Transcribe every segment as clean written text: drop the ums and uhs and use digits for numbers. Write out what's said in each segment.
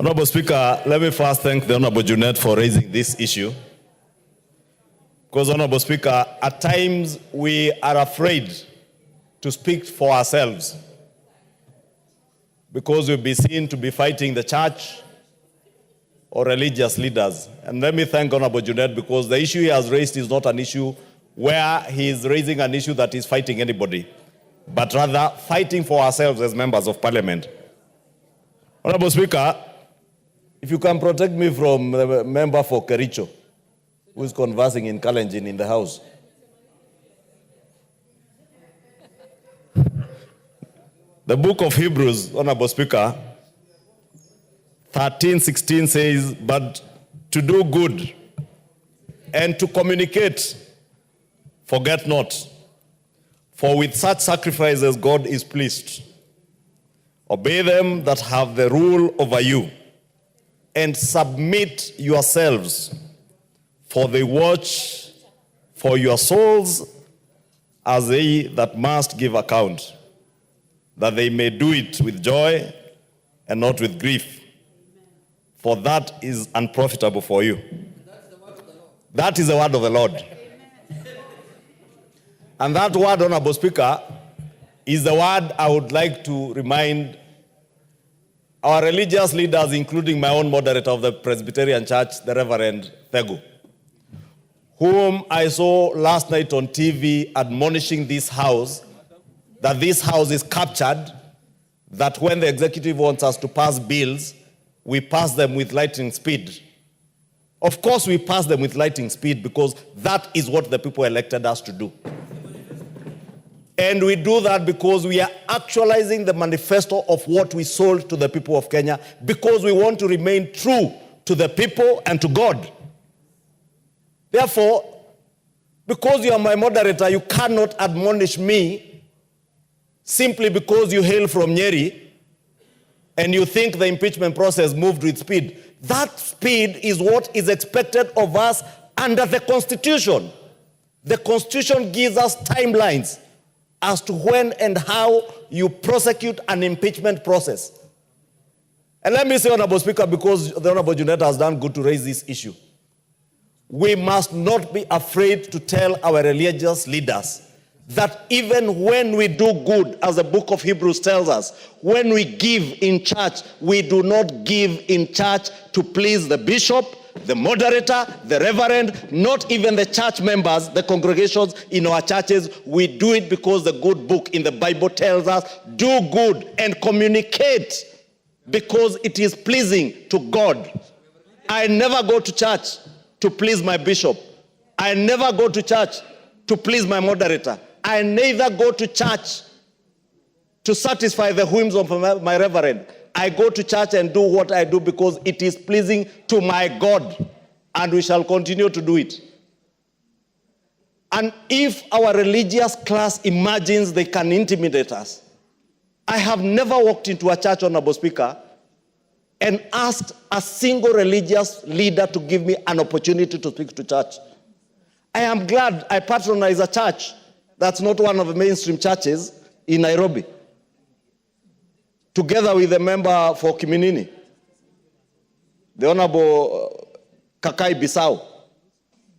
Honorable Speaker, let me first thank the Honorable Junet for raising this issue. Because, Honorable Speaker, at times we are afraid to speak for ourselves because we'll be seen to be fighting the church or religious leaders. And let me thank Honorable Junet because the issue he has raised is not an issue where he is raising an issue that is fighting anybody, but rather fighting for ourselves as members of parliament. Honorable Speaker, if you can protect me from the member for Kericho, who is conversing in Kalenjin in the house. The book of Hebrews, Honorable Speaker, 13:16 says, but to do good and to communicate, forget not, for with such sacrifices God is pleased. Obey them that have the rule over you, and submit yourselves, for they watch for your souls as they that must give account, that they may do it with joy and not with grief, for that is unprofitable for you. That is the word of the Lord. And that word, Honorable Speaker, is the word I would like to remind our religious leaders, including my own moderator of the Presbyterian Church, the Reverend Thegu, whom I saw last night on TV admonishing this house that this house is captured, that when the executive wants us to pass bills, we pass them with lightning speed. Of course we pass them with lightning speed because that is what the people elected us to do. And we do that because we are actualizing the manifesto of what we sold to the people of Kenya, because we want to remain true to the people and to God. Therefore, because you are my moderator, you cannot admonish me simply because you hail from Nyeri and you think the impeachment process moved with speed. That speed is what is expected of us under the Constitution. The Constitution gives us timelines as to when and how you prosecute an impeachment process. And let me say, Honorable Speaker, because the Honorable Junet has done good to raise this issue, we must not be afraid to tell our religious leaders that even when we do good, as the book of Hebrews tells us, when we give in church, we do not give in church to please the bishop, the moderator, the reverend, not even the church members, the congregations in our churches. We do it because the good book in the Bible tells us, do good and communicate because it is pleasing to God. I never go to church to please my bishop. I never go to church to please my moderator. I neither go to church to satisfy the whims of my reverend. I go to church and do what I do because it is pleasing to my God, and we shall continue to do it. And if our religious class imagines they can intimidate us, I have never walked into a church, Honorable Speaker, and asked a single religious leader to give me an opportunity to speak to church. I am glad I patronize a church that's not one of the mainstream churches in Nairobi, together with the member for Kimani, the Honorable Kakai Bisau.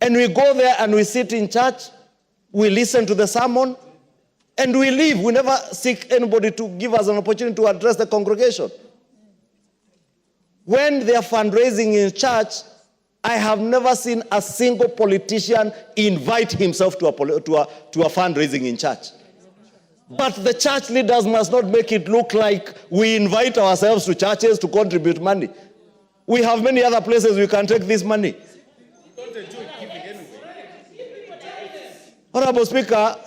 And we go there and we sit in church, we listen to the sermon, and we leave. We never seek anybody to give us an opportunity to address the congregation. When they are fundraising in church, I have never seen a single politician invite himself to a fundraising in church. But the church leaders must not make it look like we invite ourselves to churches to contribute money. We have many other places we can take this money. Honorable Speaker,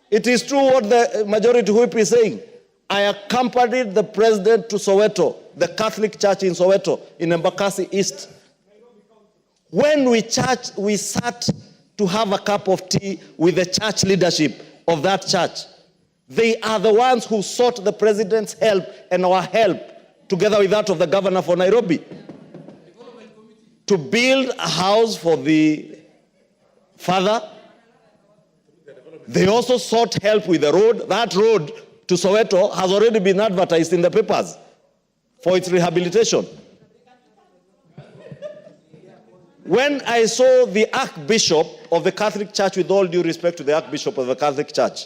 it is true what the majority whip is saying. I accompanied the president to Soweto, the Catholic Church in Soweto, in Embakasi East. When we sat to have a cup of tea with the church leadership of that church. They are the ones who sought the president's help and our help, together with that of the governor for Nairobi, to build a house for the father. They also sought help with the road. That road to Soweto has already been advertised in the papers for its rehabilitation. When I saw the Archbishop of the Catholic Church, with all due respect to the Archbishop of the Catholic Church,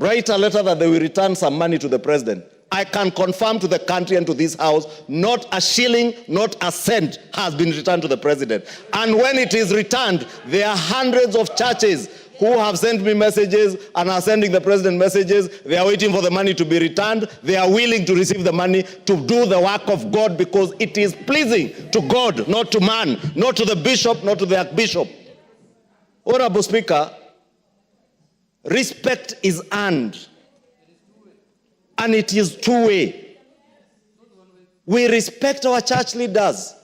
write a letter that they will return some money to the president, I can confirm to the country and to this house, not a shilling, not a cent has been returned to the president. And when it is returned, there are hundreds of churches who have sent me messages and are sending the president messages. They are waiting for the money to be returned. They are willing to receive the money to do the work of God, because it is pleasing to God, not to man, not to the bishop, not to the archbishop. Honorable Speaker, respect is earned, and it is two-way. We respect our church leaders,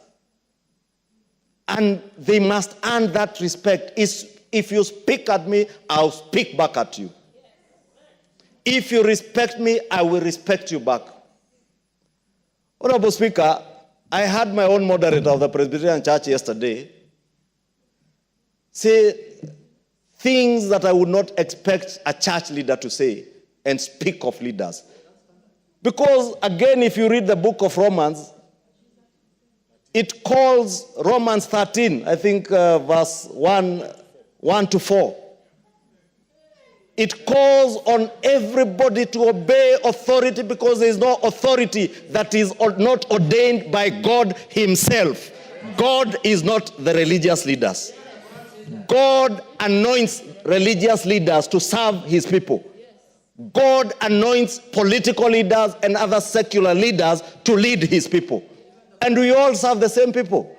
and they must earn that respect. If you speak at me, I'll speak back at you. If you respect me, I will respect you back. Honorable Speaker, I had my own moderator of the Presbyterian Church yesterday say things that I would not expect a church leader to say and speak of leaders. Because, again, if you read the book of Romans, it calls Romans 13, I think verse 1 to 4. It calls on everybody to obey authority, because there is no authority that is not ordained by God himself. God is not the religious leaders. God anoints religious leaders to serve his people. God anoints political leaders and other secular leaders to lead his people. And we all serve the same people.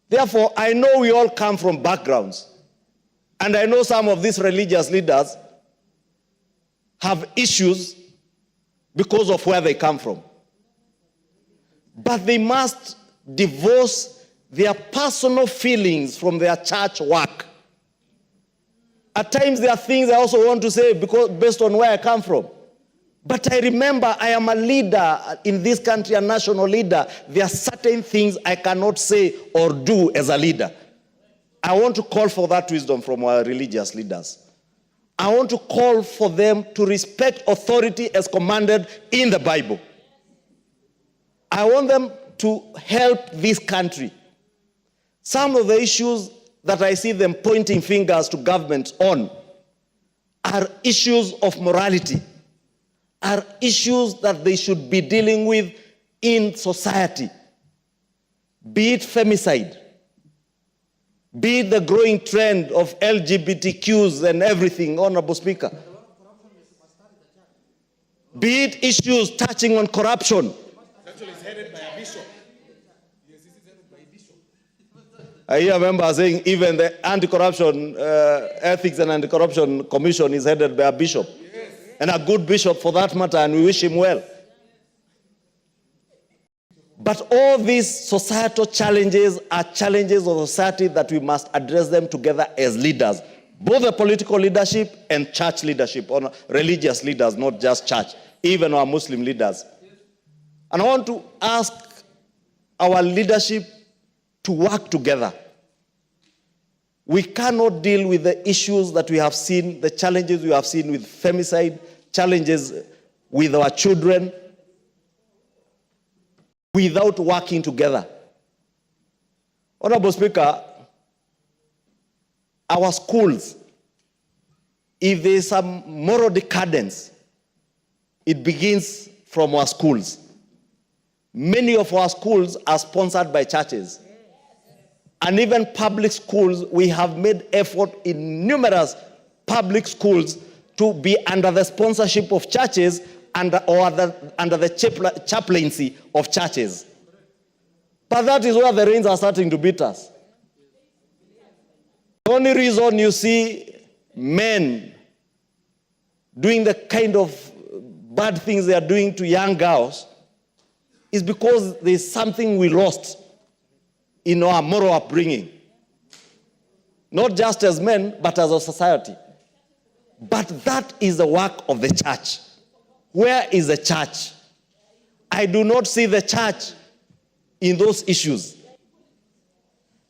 Therefore, I know we all come from backgrounds. And I know some of these religious leaders have issues because of where they come from. But they must divorce their personal feelings from their church work. At times there are things I also want to say because based on where I come from. But I remember I am a leader in this country, a national leader. There are certain things I cannot say or do as a leader. I want to call for that wisdom from our religious leaders. I want to call for them to respect authority as commanded in the Bible. I want them to help this country. Some of the issues that I see them pointing fingers to government on are issues of morality, are issues that they should be dealing with in society. Be it femicide, be it the growing trend of LGBTQs and everything, Honorable Speaker. Be it issues touching on corruption. Actually, it's headed by a bishop. Yes, it's headed by a bishop. I hear members saying even the anti-corruption, ethics and anti-corruption commission is headed by a bishop. Yes. And a good bishop for that matter, and we wish him well. But all these societal challenges are challenges of society that we must address them together as leaders. Both the political leadership and church leadership, or religious leaders, not just church, even our Muslim leaders. And I want to ask our leadership to work together. We cannot deal with the issues that we have seen, the challenges we have seen with femicide, challenges with our children, without working together. Honorable Speaker, our schools, if there is some moral decadence, it begins from our schools. Many of our schools are sponsored by churches. And even public schools, we have made effort in numerous public schools to be under the sponsorship of churches under the chaplaincy of churches. But that is where the rains are starting to beat us. The only reason you see men doing the kind of bad things they are doing to young girls is because there's something we lost in our moral upbringing. Not just as men, but as a society. But that is the work of the church. Where is the church? I do not see the church in those issues.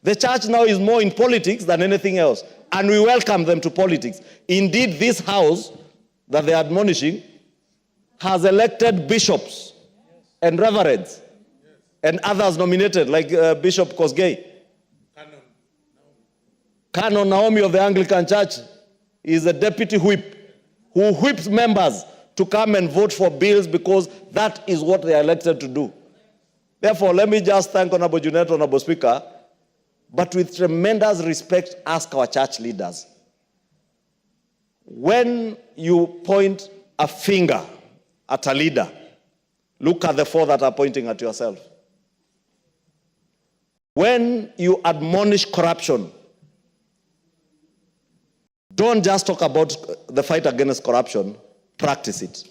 The church now is more in politics than anything else, and we welcome them to politics. Indeed, this house that they are admonishing has elected bishops and reverends and others nominated, like Bishop Kosgei. Canon Naomi of the Anglican Church is a deputy whip who whips members to come and vote for bills because that is what they are elected to do. Therefore, let me just thank Honorable Junet, Honorable Speaker, but with tremendous respect, ask our church leaders. When you point a finger at a leader, look at the four that are pointing at yourself. When you admonish corruption, don't just talk about the fight against corruption, practice it.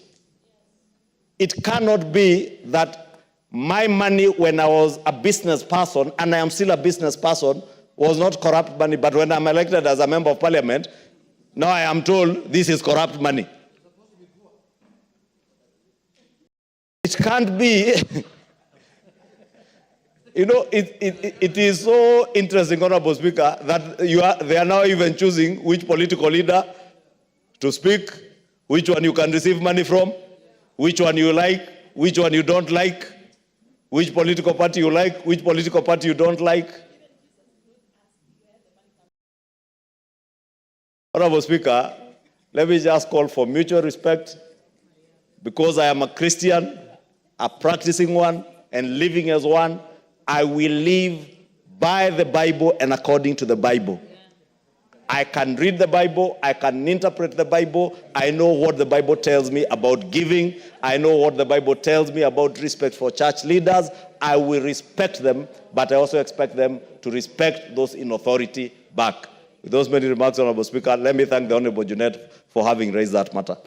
It cannot be that my money when I was a business person, and I am still a business person, was not corrupt money, but when I'm elected as a member of parliament, now I am told this is corrupt money. It can't be. You know, it is so interesting, Honorable Speaker, that they are now even choosing which political leader to speak, which one you can receive money from, which one you like, which one you don't like, which political party you like, which political party you don't like. Honorable Speaker, let me just call for mutual respect, because I am a Christian, a practicing one, and living as one. I will live by the Bible and according to the Bible. I can read the Bible, I can interpret the Bible, I know what the Bible tells me about giving, I know what the Bible tells me about respect for church leaders. I will respect them, but I also expect them to respect those in authority back. With those many remarks, Honorable Speaker, let me thank the Honorable Junet for having raised that matter.